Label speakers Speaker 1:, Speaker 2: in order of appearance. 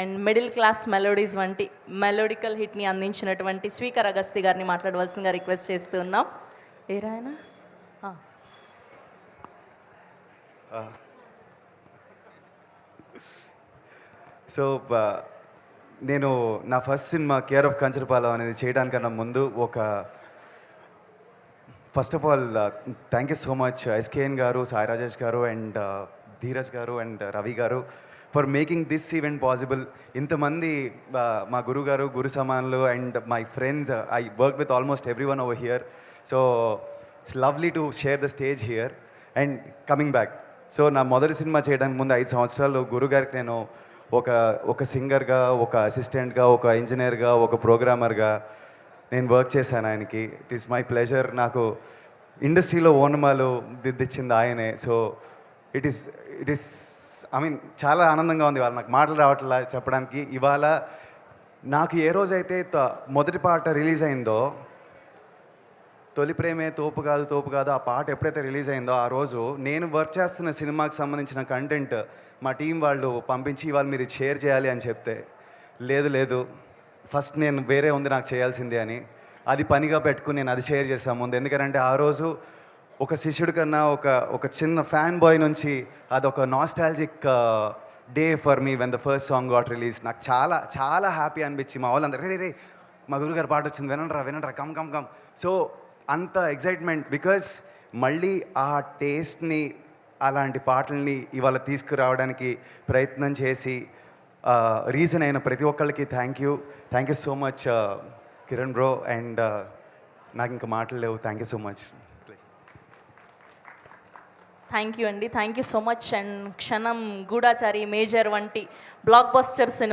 Speaker 1: And middle class melodies వంటి మెలోడికల్ హిట్ని అందించినటువంటి స్వీకర్ అగస్తి గారిని మాట్లాడవలసిందిగా రిక్వెస్ట్ చేస్తున్నాం. ఏరాయన
Speaker 2: సో నేను నా first cinema care of Kancharapalem అనేది చేయడానికన్నా ముందు first of all thank you so much SKN గారు, సాయి రాజేష్ గారు అండ్ ధీరజ్ గారు and Ravi garu for making this event possible. ఇంతమంది మా గురువు గారు, గురు సమానులు and my friends, I work with almost everyone over here. So it's lovely to share the stage here and coming back. So నా మొదటి సినిమా చేయడానికి ముందు 5 సంవత్సరాలు గురుగారికి నేను ఒక సింగర్గా, ఒక అసిస్టెంట్గా, ఒక ఇంజనీర్గా, ఒక ప్రోగ్రామర్గా నేను వర్క్ చేశాను ఆయనకి. It is my pleasure. నాకు ఇండస్ట్రీలో ఓనమాలు దిద్దిచ్చింది ఆయనే. So it is I mean చాలా ఆనందంగా ఉంది. ఇవాళ నాకు మాటలు రావట్లా చెప్పడానికి. ఇవాళ నాకు ఏ రోజైతే మొదటి పాట రిలీజ్ అయిందో, తొలి ప్రేమే తోపు కాదు ఆ పాట ఎప్పుడైతే రిలీజ్ అయిందో ఆ రోజు నేను వర్క్ చేస్తున్న సినిమాకి సంబంధించిన కంటెంట్ మా టీం వాళ్ళు పంపించి ఇవాళ మీరు షేర్ చేయాలి అని చెప్తే, లేదు ఫస్ట్ నేను వేరే ఉంది నాకు చేయాల్సిందే అని అది పనిగా పెట్టుకుని నేను అది షేర్ చేశాను ముందు. ఎందుకంటే ఆ రోజు ఒక శిష్యుడి కన్నా ఒక చిన్న ఫ్యాన్ బాయ్ నుంచి అదొక nostalgic day for me when the first song got release. నాకు చాలా చాలా హ్యాపీ అనిపించి మా వాళ్ళందరూ రే మా గురుగారు పాట వచ్చింది వినండ్రా కమ్. సో అంత ఎగ్జైట్మెంట్ బికాజ్ మళ్ళీ ఆ టేస్ట్ని, అలాంటి పాటల్ని ఇవాళ తీసుకురావడానికి ప్రయత్నం చేసి రీజన్ అయిన ప్రతి ఒక్కళ్ళకి thank you so much Kiran bro. And నాకు ఇంకా మాటలు లేవు. Thank you so much.
Speaker 1: Thank you అండి, thank you so much. And Kshanam, Goodachari, Major వంటి బ్లాక్ బస్టర్ సినిమా